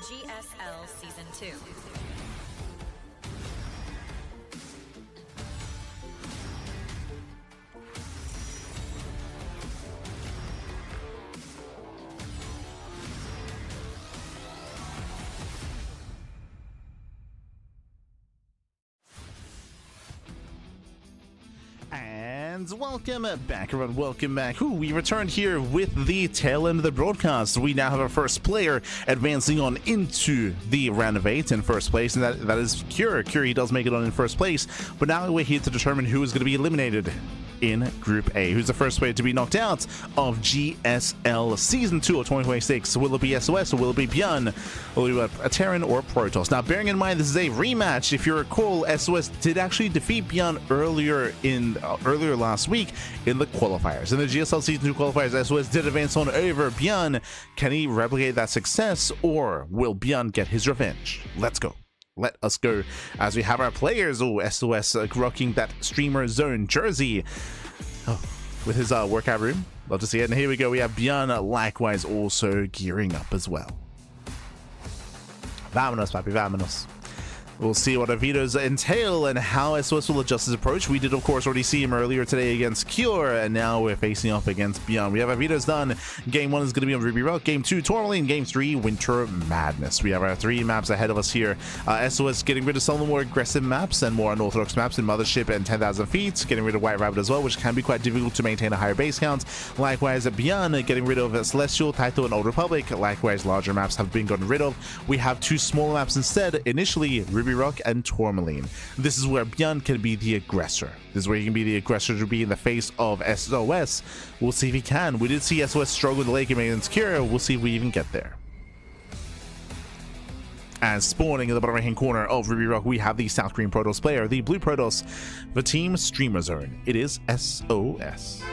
GSL Season 2. And welcome back, everyone. Welcome back. We returned here with the tail end of the broadcast. We now have our first player advancing on into the round of 8 in first place, and that is Cure. Cure, he does make it on in first place, but now we're here to determine who is going to be eliminated in Group A. Who's the first player to be knocked out of GSL Season 2 of 2026? Will it be SOS or will it be ByuN? Will it be a Terran or a Protoss? Now, bearing in mind this is a rematch, if you recall, SOS did actually defeat ByuN earlier last week in the qualifiers. In the GSL Season 2 qualifiers, SOS did advance on over ByuN. Can he replicate that success, or will ByuN get his revenge? Let's go. Let us go as we have our players. Oh, SOS rocking that Streamer Zone jersey with his workout room. Love to see it. And here we go. We have ByuN likewise also gearing up as well. Vámonos, papi, vámonos. We'll see what our vetoes entail and how SOS will adjust his approach. We did, of course, already see him earlier today against Cure, and now we're facing off against ByuN. We have our vetoes done. Game 1 is going to be on Ruby Rock. Game 2, Tourmaline. Game 3, Winter Madness. We have our 3 maps ahead of us here. SOS getting rid of some of the more aggressive maps and more unorthodox maps in Mothership and 10,000 feet. Getting rid of White Rabbit as well, which can be quite difficult to maintain a higher base count. Likewise, ByuN getting rid of Celestial, Taito, and Old Republic. Likewise, larger maps have been gotten rid of. We have 2 smaller maps instead. Initially, Ruby Rock and Tourmaline. This is where ByuN can be the aggressor. This is where he can be the aggressor to be in the face of SOS. We'll see if he can. We did see SOS struggle with the late game against Kira. We'll see if we even get there. And spawning in the bottom right hand corner of Ruby Rock, we have the South Green Protoss player, the Blue Protoss, the Team Streamer Zone. It is SOS.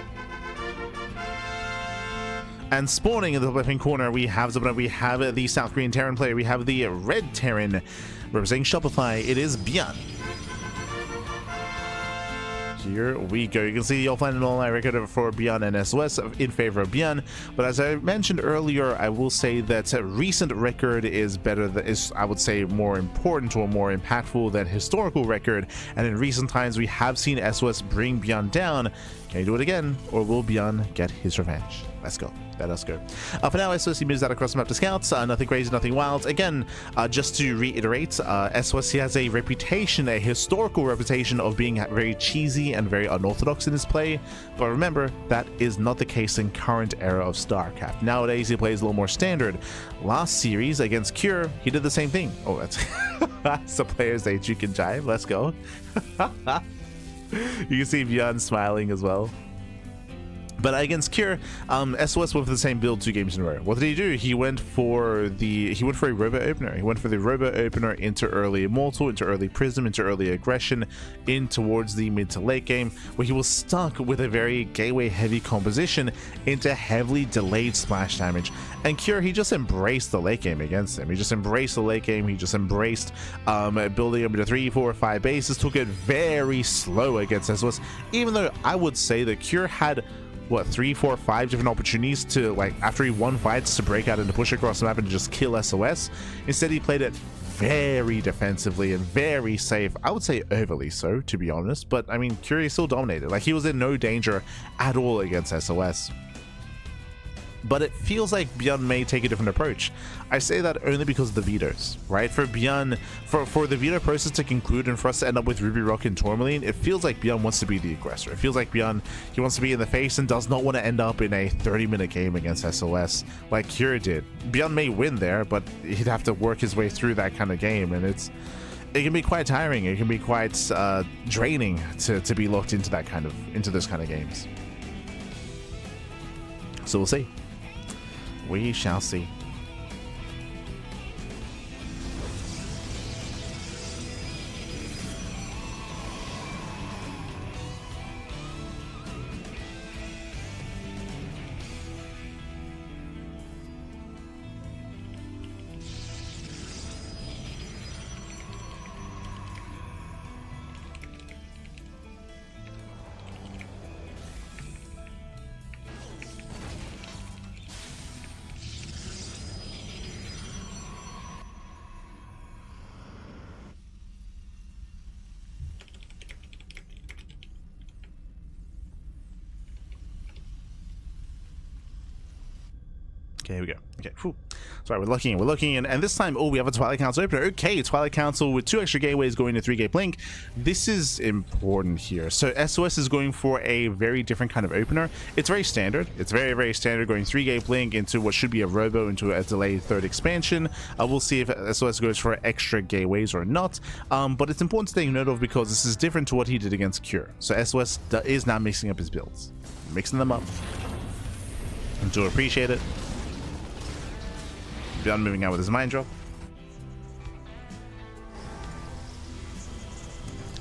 And spawning in the left hand corner, we have the South Green Terran player. We have the Red Terran representing Shopify. It is ByuN. Here we go. You can see the offline and online record for ByuN and SOS in favor of ByuN. But as I mentioned earlier, I will say that a recent record is I would say more important or more impactful than historical record. And in recent times, we have seen SOS bring ByuN down. Can he do it again, or will ByuN get his revenge? Let's go. Let us go. For now, SOS moves out across the map to scouts. Nothing crazy, nothing wild. Again, just to reiterate, SOS has a reputation, a historical reputation of being very cheesy and very unorthodox in his play. But remember, that is not the case in current era of StarCraft. Nowadays, he plays a little more standard. Last series against Cure, he did the same thing. Oh, that's the players age. You can jive. Let's go. You can see ByuN smiling as well. But against Cure, SOS went for the same build 2 games in a row. What did he do? He went for a Robo Opener. He went for the Robo Opener into early Immortal, into early Prism, into early Aggression, in towards the mid to late game, where he was stuck with a very gateway heavy composition into heavily delayed splash damage. And Cure, he just embraced the late game against him. He just embraced the late game. He just embraced building up into 3, 4, 5 bases, took it very slow against SOS, even though I would say that Cure had 3, 4, 5 different opportunities to, like, after he won fights, to break out and to push across the map and just kill SOS. Instead, he played it very defensively and very safe. I would say overly so, to be honest, but I mean, Curie still dominated. Like, he was in no danger at all against SOS. But it feels like ByuN may take a different approach. I say that only because of the vetoes, right? For ByuN, for the veto process to conclude and for us to end up with Ruby Rock and Tourmaline, it feels like ByuN wants to be the aggressor. It feels like ByuN, he wants to be in the face and does not want to end up in a 30-minute game against SOS like Cure did. ByuN may win there, but he'd have to work his way through that kind of game, and it can be quite tiring. It can be quite draining to be locked into those kind of games. So we'll see. We shall see. Okay, here we go. Okay, whew. Sorry, we're looking in, and this time, oh, we have a Twilight Council opener. Okay, Twilight Council with 2 extra gateways going to 3-gate blink. This is important here. So SOS is going for a very different kind of opener. It's very standard. It's very, very standard, going 3-gate blink into what should be a robo into a delayed 3rd expansion. We'll see if SOS goes for extra gateways or not. But it's important to take note of because this is different to what he did against Cure. So SOS is now mixing up his builds, mixing them up. And to appreciate it. ByuN moving out with his mind drop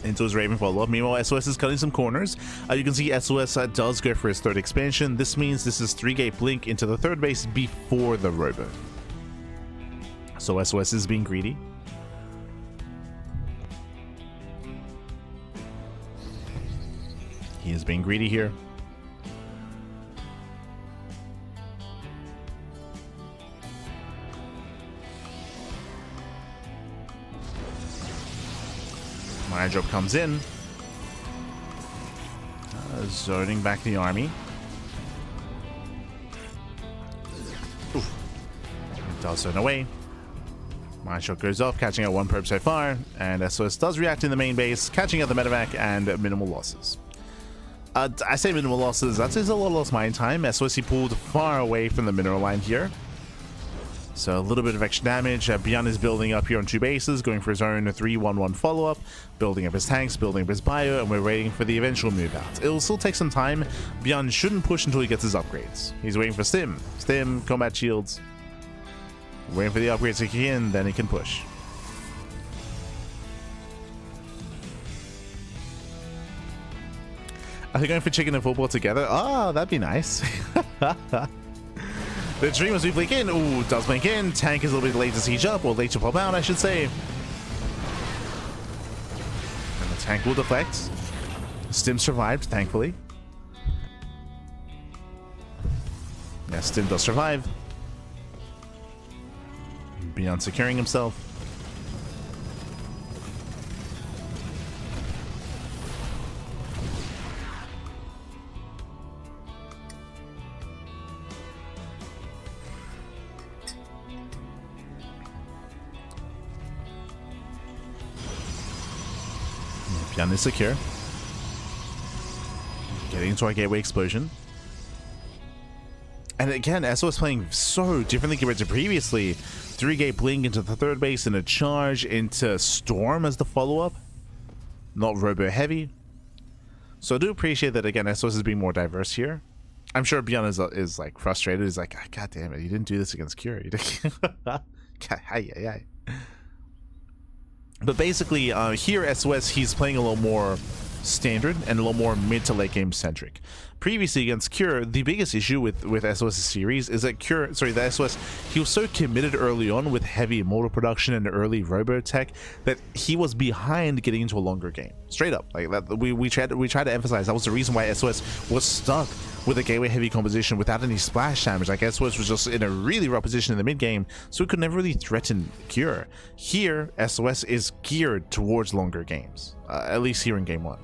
into his Raven follow-up. Meanwhile, SOS is cutting some corners. You can see SOS does go for his 3rd expansion. This means this is 3-gate blink into the 3rd base before the robo. So SOS is being greedy. He is being greedy here. Mind drop comes in, zoning back the army. Oof. It does zone away. Mind shot goes off, catching out 1 probe so far, and SOS does react in the main base, catching out the medevac and minimal losses. I say minimal losses, that is a lot of lost mine time. SOS he pulled far away from the mineral line here. So a little bit of extra damage. ByuN is building up here on 2 bases, going for his own 3-1-1 follow-up, building up his tanks, building up his bio, and we're waiting for the eventual move out. It'll still take some time. ByuN shouldn't push until he gets his upgrades. He's waiting for Stim, combat shields. Waiting for the upgrades to kick in, then he can push. Are they going for chicken and football together? Oh, that'd be nice. The dream was we blink in. Ooh, does blink in. Tank is a little bit late to siege up, or late to pop out, I should say. And the tank will deflect. Stim survived, thankfully. Yeah, Stim does survive. ByuN securing himself. ByuN is secure. Getting into our gateway explosion. And again, SOS playing so differently compared to previously. 3-gate blink into the 3rd base and a charge into Storm as the follow-up. Not robo heavy. So I do appreciate that again, SOS is being more diverse here. I'm sure ByuN is like frustrated. He's like, God damn it, you didn't do this against Cure. You didn't. But basically, here SOS, he's playing a little more standard and a little more mid to late game centric. Previously against Cure, the biggest issue with SOS series is that the SOS, he was so committed early on with heavy immortal production and early robo tech that he was behind getting into a longer game. Straight up, like that, we tried to emphasize that was the reason why SOS was stuck with a gateway heavy composition without any splash damage. Like SOS was just in a really rough position in the mid game, so it could never really threaten Cure. Here, SOS is geared towards longer games, at least here in game 1.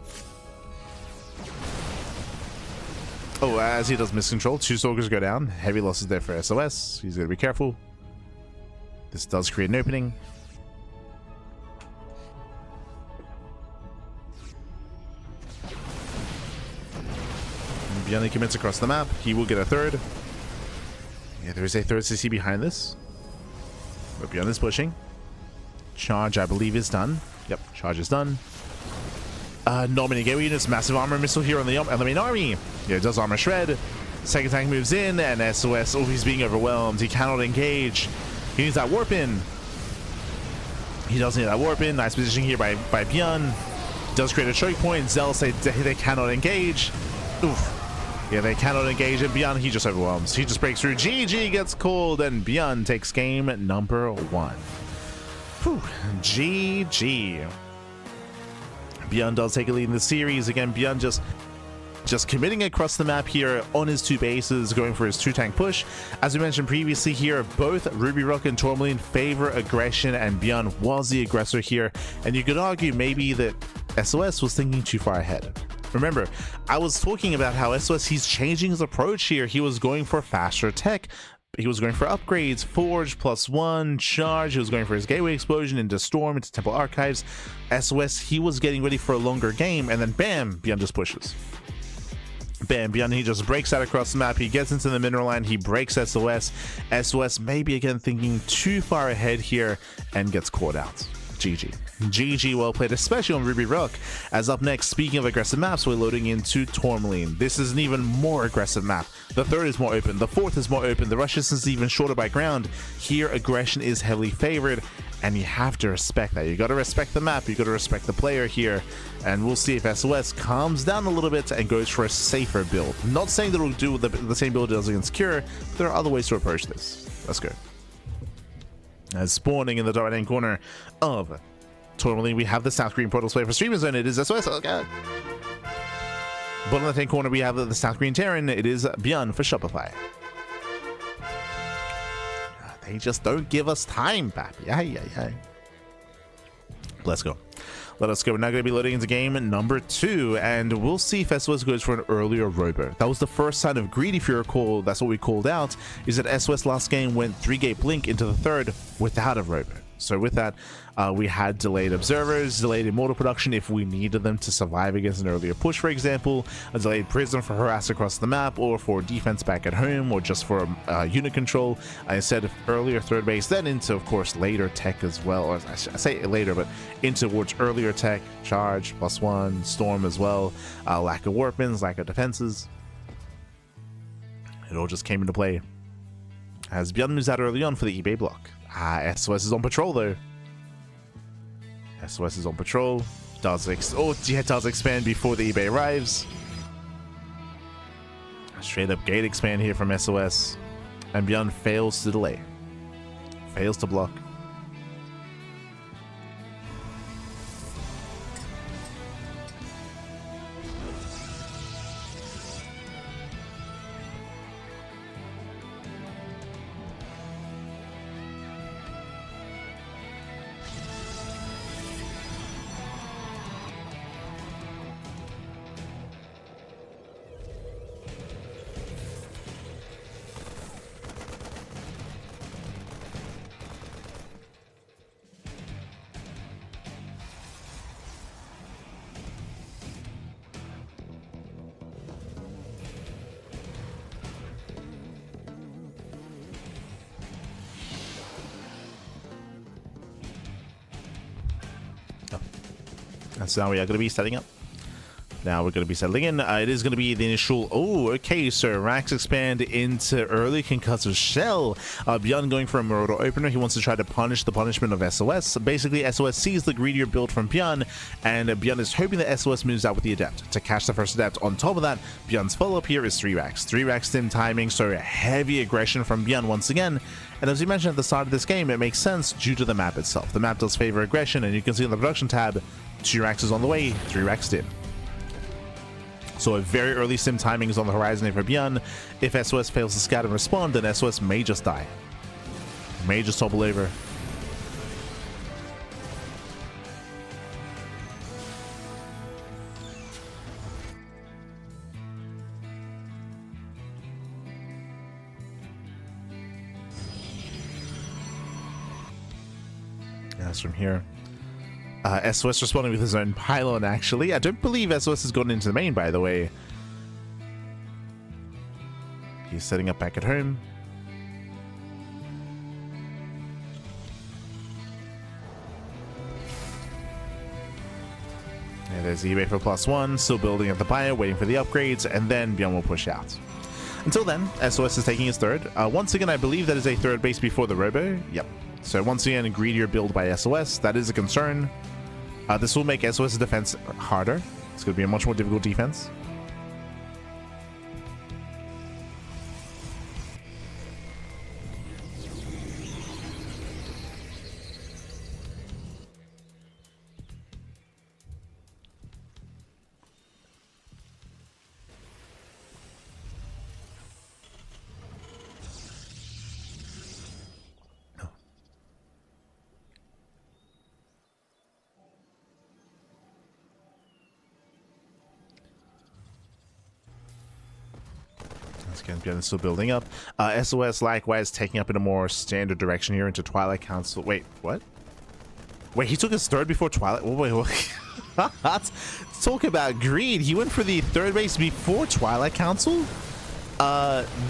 Oh, as he does miscontrol, 2 Stalkers go down. Heavy losses there for SOS. He's going to be careful. This does create an opening. ByuN commits across the map. He will get a 3rd. Yeah, there is a 3rd CC behind this. But ByuN is pushing. Charge, I believe, is done. Yep, charge is done. Not many gateway units. Massive armor missile here on the main army. Yeah, it does armor shred. Second tank moves in, and SOS, oh, he's being overwhelmed. He cannot engage. He needs that warp in. He does need that warp in. Nice positioning here by ByuN. Does create a choke point. Zell say they cannot engage. Oof. Yeah, they cannot engage, and ByuN, he just overwhelms. He just breaks through. GG gets called, and ByuN takes game number 1. Whew. GG. ByuN does take a lead in the series. Again, ByuN just committing across the map here on his 2 bases, going for his 2-tank push. As we mentioned previously here, both Ruby Rock and Tourmaline favor aggression, and ByuN was the aggressor here. And you could argue maybe that SOS was thinking too far ahead. Remember, I was talking about how SOS, he's changing his approach here. He was going for faster tech. He was going for upgrades, Forge +1, Charge. He was going for his Gateway Explosion into Storm, into Temple Archives. SOS, he was getting ready for a longer game, and then bam, ByuN just pushes. Bam, ByuN, he just breaks out across the map. He gets into the mineral line. He breaks SOS. SOS maybe again thinking too far ahead here and gets caught out. GG. GG, well played, especially on Ruby Rock. As up next, speaking of aggressive maps, we're loading into Tourmaline. This is an even more aggressive map. The third is more open. The fourth is more open. The rush distance is even shorter by ground. Here, aggression is heavily favored, and you have to respect that. You got to respect the map. You got to respect the player here, and we'll see if SOS calms down a little bit and goes for a safer build. Not saying that it'll do the same build it does against Cure, but there are other ways to approach this. Let's go. As spawning in the right hand corner of Tourmaline, we have the South Green Portal Spray for Streamer Zone. It is SOS. Oh god. Bottom left hand corner, we have the South Green Terran. It is ByuN for Shopify. They just don't give us time, papi. Yeah. Let's go. Let us go. We're now going to be loading into game number 2, and we'll see if SOS goes for an earlier robo. That was the first sign of greed, if you recall. That's what we called out, is that SOS last game went 3-gate blink into the third without a robo. So with that, we had delayed observers, delayed immortal production if we needed them to survive against an earlier push, for example, a delayed prism for harass across the map, or for defense back at home, or just for unit control. Instead of earlier third base, then into, of course, later tech as well. Or I say later, but into towards earlier tech, charge, +1, storm as well, lack of warpins, lack of defenses. It all just came into play as ByuN moves out early on for the eBay block. SOS is on patrol though. SOS is on patrol. Does expand before the eBay arrives. Straight up gate expand here from SOS. And ByuN fails to delay. Fails to block. So now we are going to be setting up. Now we're going to be settling in. It is going to be the initial... Oh, okay, so Rax expand into early concussive shell. ByuN going for a Marauder opener. He wants to try to punish the punishment of SOS. Basically, SOS sees the greedier build from ByuN, and ByuN is hoping that SOS moves out with the Adept to catch the first Adept. On top of that, ByuN's follow-up here is 3 Rax. 3 Rax stim timing, so heavy aggression from ByuN once again. And as we mentioned at the start of this game, it makes sense due to the map itself. The map does favor aggression, and you can see on the production tab, 2 Rax is on the way, 3 Rax stim. So a very early sim timing is on the horizon here for ByuN. If SOS fails to scatter and respond, then SOS may just die. May just topple over. That's from here. SOS responding with his own pylon, actually. I don't believe SOS has gotten into the main, by the way. He's setting up back at home. And there's eBay for +1, still building at the bio, waiting for the upgrades, and then ByuN will push out. Until then, SOS is taking his third. Once again, I believe that is a third base before the robo. Yep. So once again, a greedier build by SOS. That is a concern. This will make SOS's defense harder. It's going to be a much more difficult defense. Again, ByuN is still building up. SOS likewise taking up in a more standard direction here into Twilight Council. Wait, what? Wait, he took his third before Twilight. Wait. Talk about greed. He went for the third base before Twilight Council.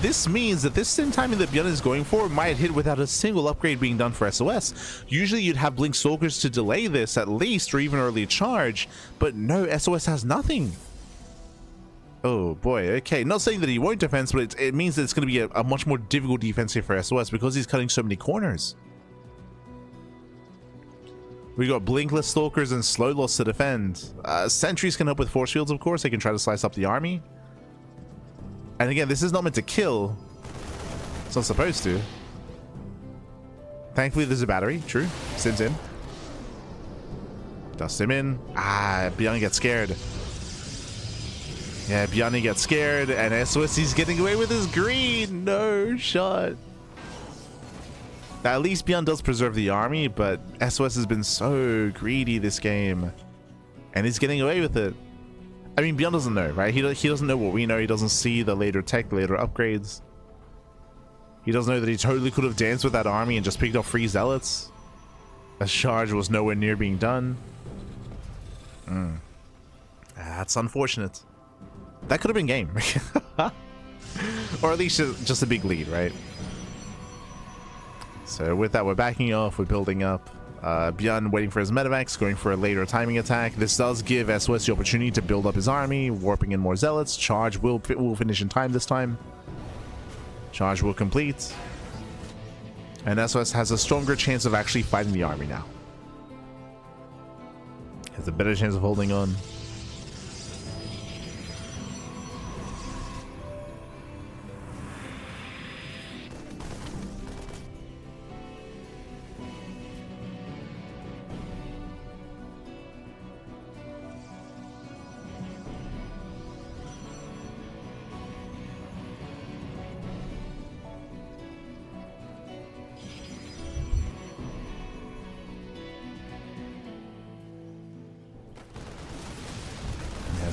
This means that this same timing that ByuN is going for might hit without a single upgrade being done for SOS. Usually you'd have Blink Stalkers to delay this at least, or even early charge, but no, SOS has nothing. Oh boy, okay, not saying that he won't defense, but it means that it's going to be a much more difficult defense here for SOS because he's cutting so many corners. We got Blinkless Stalkers and Slow Loss to defend. Sentries can help with force fields, of course. They can try to slice up the army. And again, this is not meant to kill. It's not supposed to. Thankfully, there's a battery. True. Sends in. Dust him in. ByuN gets scared. Yeah, ByuN gets scared, and SOS is getting away with his green. No shot. Now, at least ByuN does preserve the army, but SOS has been so greedy this game, and he's getting away with it. I mean, ByuN doesn't know, right? He doesn't know what we know. He doesn't see the later tech, the later upgrades. He doesn't know that he totally could have danced with that army and just picked up free zealots. A charge was nowhere near being done. That's unfortunate. That could have been game. Or at least just a big lead, right? So with that, we're backing off, we're building up. ByuN waiting for his medevacs, going for a later timing attack. This does give SOS the opportunity to build up his army, warping in more zealots. Charge will finish in time this time. Charge will complete. And SOS has a stronger chance of actually fighting the army now. Has a better chance of holding on.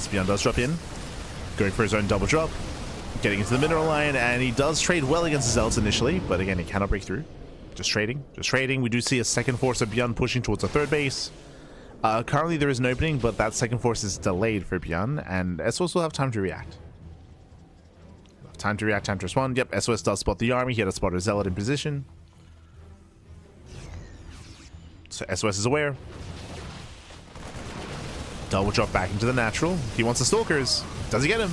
ByuN does drop in, going for his own double drop, getting into the mineral line, and he does trade well against the zealots initially, but again, he cannot break through. Just trading. We do see a second force of ByuN pushing towards a third base. Currently there is an opening, but that second force is delayed for ByuN, and SOS will have time to react. Time to react, time to respond. Yep, SOS does spot the army. He had a spot a zealot in position. So SOS is aware. Double drop back into the natural. He wants the stalkers. Does he get him?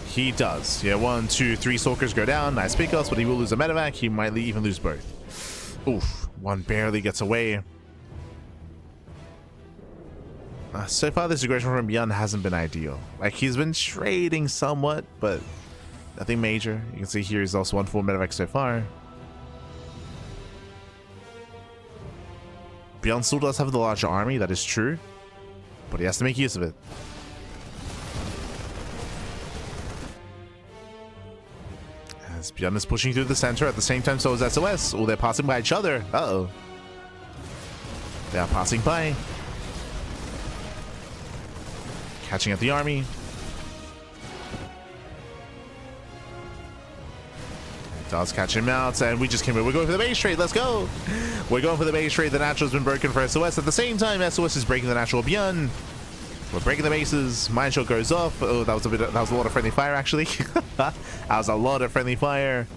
He does. Yeah, 1, 2, 3 stalkers go down. Nice pickups, but he will lose a medevac. He might even lose both. Oof. One barely gets away. So far, this aggression from ByuN hasn't been ideal. Like, he's been trading somewhat, but nothing major. You can see here he's also won 4 medevacs so far. ByuN still does have the larger army, that is true. But he has to make use of it. As ByuN is pushing through the center at the same time, so is SOS. Oh, they're passing by each other. Uh-oh. They are passing by. Catching at the army. Does catch him out, and we just came in. We're going for the base trade. Let's go. We're going for the base trade. The natural's been broken for SOS. At the same time, SOS is breaking the natural ByuN. We're breaking the bases. Mine shot goes off. Oh, that was a lot of friendly fire, actually. That was a lot of friendly fire.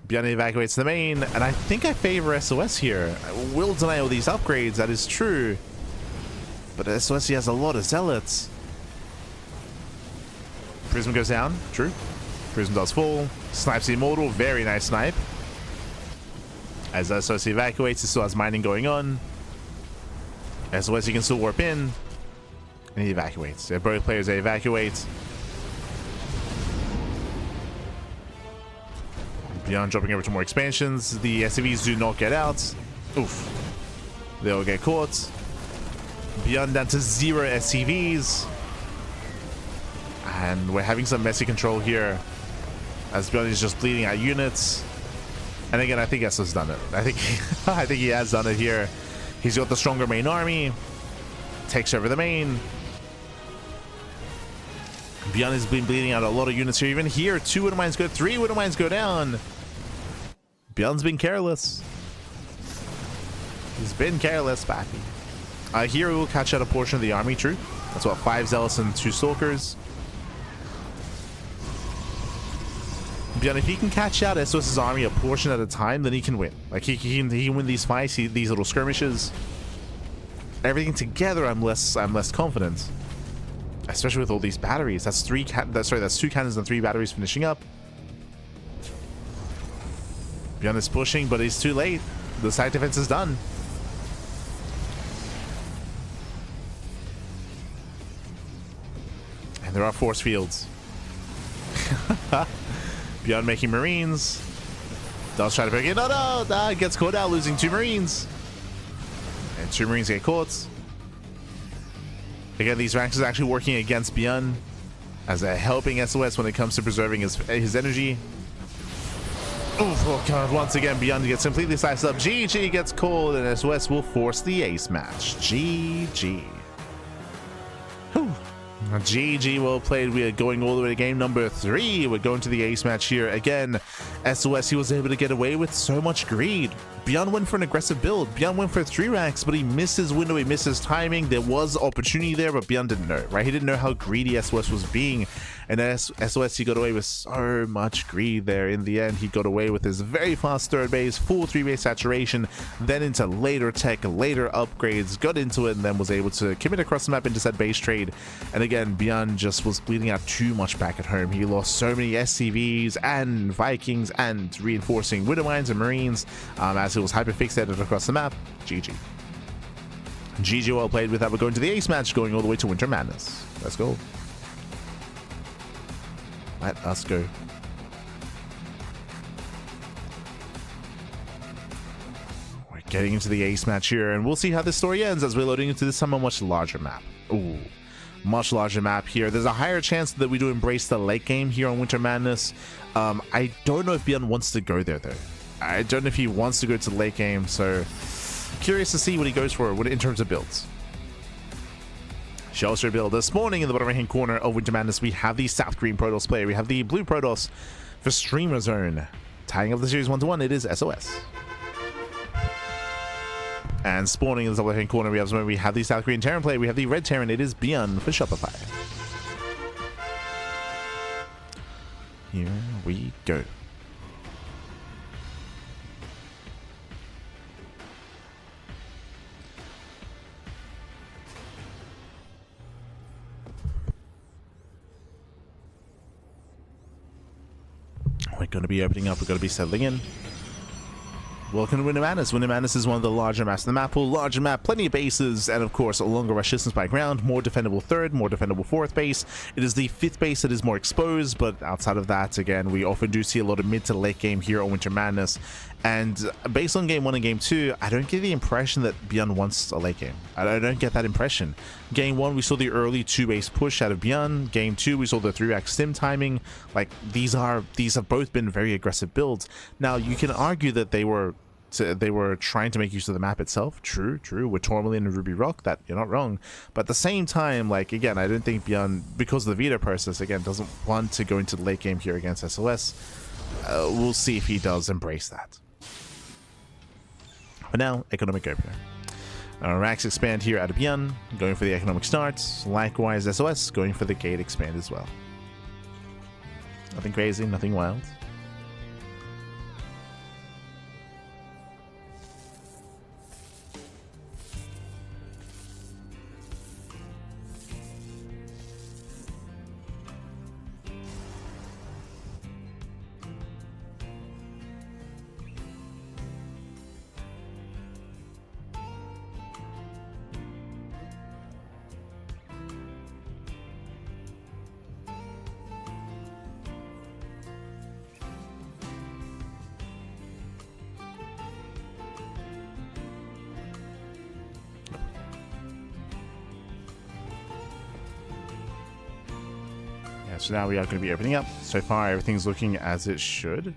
ByuN evacuates the main, and I think I favor SOS here. I will deny all these upgrades. That is true. But SOS, he has a lot of zealots. Prism goes down. True. Prism does fall. Snipes the Immortal. Very nice snipe. As SOS evacuates, he still has mining going on. SOS, he can still warp in. And he evacuates. Yeah, both players, they evacuate. ByuN dropping over to more expansions. The SCVs do not get out. Oof. They'll get caught. ByuN down to 0 SCVs. And we're having some messy control here. As ByuN is just bleeding out units. And again, I think SOS done it. I think he has done it here. He's got the stronger main army. Takes over the main. ByuN has been bleeding out a lot of units here. Even here, 2 Widow Mines go, 3 Widow Mines go down. ByuN's been careless. He's been careless, Pappy. Here we will catch out a portion of the army, true. That's what, 5 Zealots and 2 Stalkers. ByuN, if he can catch out SOS's army a portion at a time, then he can win. Like, he can win these fights, these little skirmishes. Everything together, I'm less confident. Especially with all these batteries. That's 2 cannons and 3 batteries finishing up. ByuN is pushing, but he's too late. The side defense is done. And there are force fields. ByuN making Marines. Does try to break it. No, gets caught out, losing 2 Marines. And 2 Marines get caught. Again, these ranks is actually working against ByuN as they're helping SOS when it comes to preserving his energy. Oof, oh god, once again, ByuN gets completely sliced up. GG gets called, and SOS will force the ace match. GG. Whew. GG, well played. We are going all the way to game number 3. We're going to the ace match here. Again, SOS, he was able to get away with so much greed. ByuN went for an aggressive build. ByuN went for 3 racks, but he missed his window, he missed his timing. There was opportunity there, but ByuN didn't know, right? He didn't know how greedy SOS was being. And SOS, he got away with so much greed there. In the end, he got away with his very fast 3rd base, full 3-base saturation, then into later tech, later upgrades, got into it, and then was able to commit across the map into said base trade. And again, ByuN just was bleeding out too much back at home. He lost so many SCVs and Vikings and reinforcing Widow Mines and Marines as he was hyper-fixated across the map. GG. GG, well played. With that, we're going to the ace match, going all the way to Winter Madness. Let's go. Let us go. We're getting into the ace match here, and we'll see how this story ends as we're loading into this somewhat much larger map. Ooh, much larger map here. There's a higher chance that we do embrace the late game here on Winter Madness. I don't know if ByuN wants to go there, though. I don't know if he wants to go to the late game, so curious to see what he goes for in terms of builds. Shelter build. This morning in the bottom right hand corner of Winter Madness, we have the South Green Protoss player. We have the Blue Protoss for Streamer Zone. Tying up the series 1-1, it is SOS. And spawning in the top left hand corner, we have the South Green Terran player. We have the Red Terran, it is ByuN for Shopify. Here we go. We're going to be opening up. We're going to be settling in. Welcome to Winter Madness. Winter Madness is one of the larger maps in the map pool. Larger map, plenty of bases, and of course, a longer rush distance by ground. More defendable 3rd, more defendable 4th base. It is the 5th base that is more exposed, but outside of that, again, we often do see a lot of mid to late game here on Winter Madness. And based on game 1 and game 2, I don't get the impression that ByuN wants a late game. I don't get that impression. Game 1, we saw the early 2-base push out of ByuN. Game 2, we saw the 3-rack stim timing. Like, these have both been very aggressive builds. Now, you can argue that they were trying to make use of the map itself. True. With Tourmaline and Ruby Rock, that you're not wrong. But at the same time, like, again, I don't think ByuN, because of the veto process, again, doesn't want to go into the late game here against SOS. We'll see if he does embrace that. For now, economic opener. Racks expand here out of ByuN, going for the economic start. Likewise, SOS going for the gate expand as well. Nothing crazy, nothing wild. So now we are going to be opening up. So far, everything's looking as it should.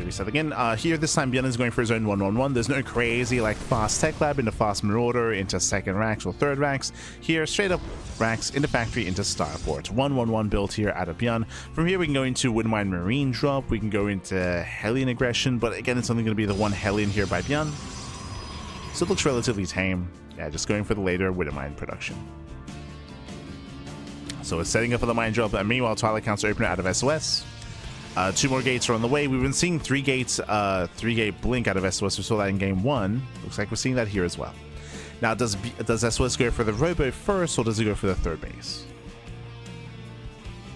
Maybe settling in. Here this time ByuN is going for his own 1-1-1. There's no crazy like fast tech lab into fast marauder into second racks or third racks. Here straight up racks into factory into starport. 1-1-1 build here out of ByuN. From here we can go into Windmine Marine drop. We can go into Hellion aggression, but again it's only going to be the one Hellion here by ByuN. So it looks relatively tame. Yeah, just going for the later Windmine production. So it's setting up for the mine drop, and meanwhile Twilight Council opener out of SOS. 2 more gates are on the way. We've been seeing 3 gates, 3-gate blink out of SOS. We saw that in game 1. Looks like we're seeing that here as well. Now, does SOS go for the robo first, or does it go for the third base?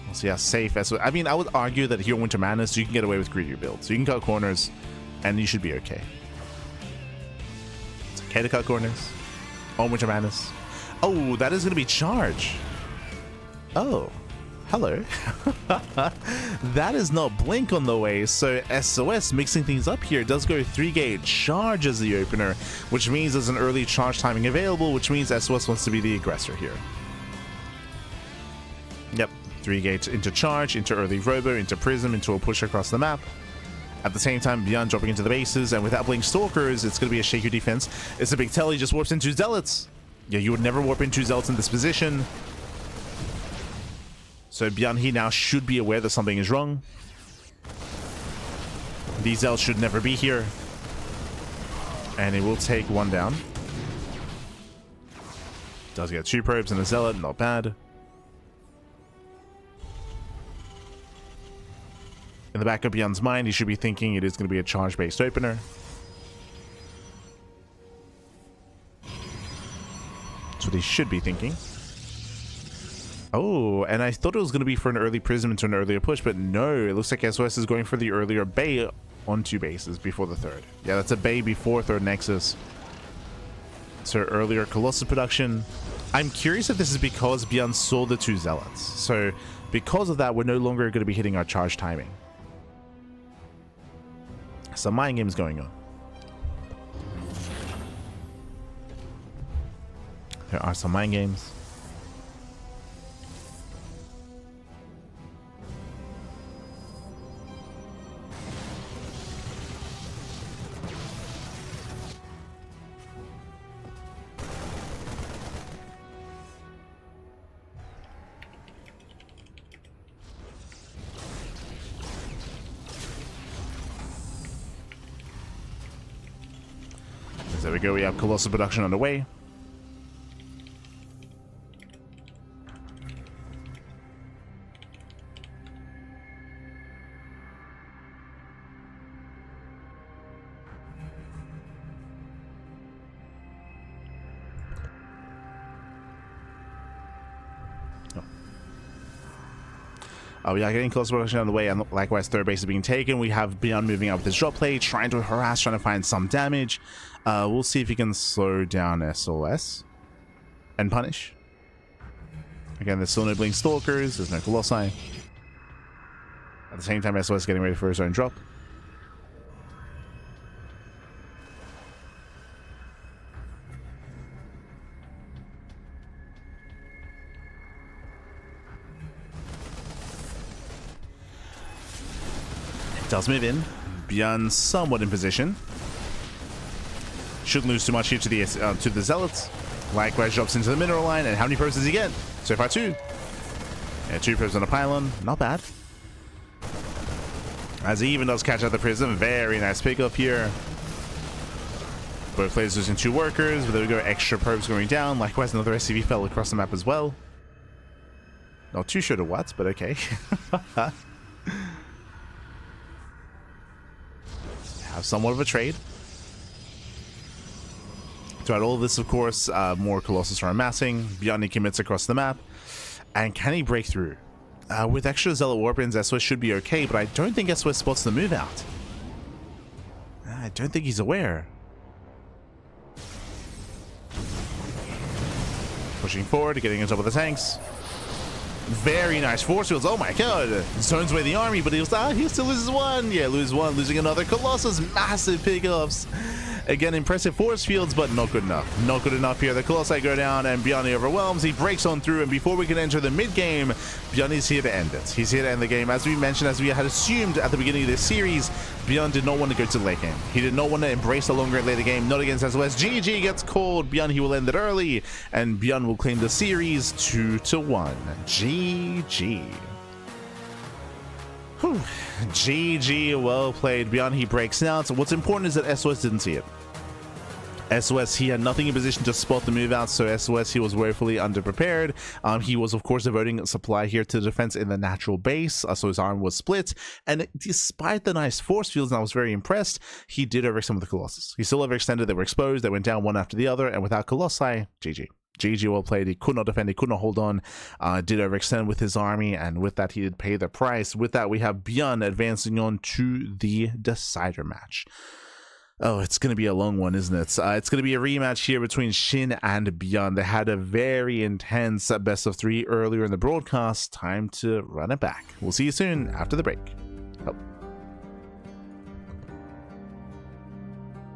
We'll see how safe SOS. I mean, I would argue that here Winter Madness, you can get away with greedier builds. So you can cut corners, and you should be okay. It's okay to cut corners on Winter Madness. Oh, that is going to be charge. Oh. Hello. That is not blink on the way, so SOS mixing things up here does go 3-gate charge as the opener, which means there's an early charge timing available, which means SOS wants to be the aggressor here. Yep, 3-gate into charge, into early robo, into prism, into a push across the map. At the same time, ByuN dropping into the bases, and without blink stalkers, it's going to be a shaky defense. It's a big tell, he just warps into zealots. Yeah, you would never warp into zealots in this position. So ByuN, he now should be aware that something is wrong. These zealots should never be here. And it will take 1 down. Does get 2 probes and a zealot, not bad. In the back of ByuN's mind, he should be thinking it is going to be a charge-based opener. That's what he should be thinking. Oh, and I thought it was going to be for an early prism into an earlier push, but no, it looks like SOS is going for the earlier bay on 2 bases before the third. Yeah, that's a bay before third nexus. So earlier Colossus production. I'm curious if this is because ByuN saw the 2 zealots. So because of that, we're no longer going to be hitting our charge timing. Some mind games going on. There are some mind games. There we go, we have Colossus production underway. We are getting close production on the way, and likewise third base is being taken. We have ByuN moving up with his drop play, trying to harass, trying to find some damage. We'll see if he can slow down SOS and punish. Again, there's still no blink stalkers, there's no colossi. At the same time, SOS getting ready for his own drop. Does move in. ByuN somewhat in position. Shouldn't lose too much here to the zealots. Likewise drops into the mineral line, and how many probes does he get? So far 2. Yeah, 2 probes on a pylon. Not bad. As he even does catch out the prism. Very nice pickup here. Both players losing 2 workers, but there we go, extra probes going down. Likewise another SCV fell across the map as well. Not too sure to what, but okay. Have somewhat of a trade. Throughout all of this, of course, more Colossus are amassing. ByuN commits across the map. And can he break through? With extra Zealot Warbands, SOS should be okay, but I don't think SOS spots the move out. I don't think he's aware. Pushing forward, getting on top of the tanks. Very nice force fields. Oh my god. Zones away the army, but he still loses 1. Yeah, lose 1, losing another Colossus. Massive pickups. Again, impressive force fields, but not good enough. Not good enough here. The Colossi go down, and ByuN overwhelms. He breaks on through, and before we can enter the mid-game, ByuN is here to end it. He's here to end the game. As we mentioned, as we had assumed at the beginning of this series, ByuN did not want to go to the late game. He did not want to embrace the longer later game, not against SOS. GG gets called. ByuN, he will end it early, and ByuN will claim the series 2-1. GG. Whew. GG, well played. ByuN, he breaks out. So what's important is that SOS didn't see it. SOS, he had nothing in position to spot the move out, so SOS, he was woefully underprepared. He was, of course, devoting supply here to defense in the natural base, so his arm was split. And despite the nice force fields, and I was very impressed, he did overextend some of the Colossus. He still overextended, they were exposed, they went down one after the other, and without Colossi, GG. GG, well played. He could not defend, he could not hold on, did overextend with his army, and with that, he did pay the price. With that, we have ByuN advancing on to the decider match. Oh, it's going to be a long one, isn't it? It's going to be a rematch here between Shin and ByuN. They had a very intense best of 3 earlier in the broadcast. Time to run it back. We'll see you soon after the break.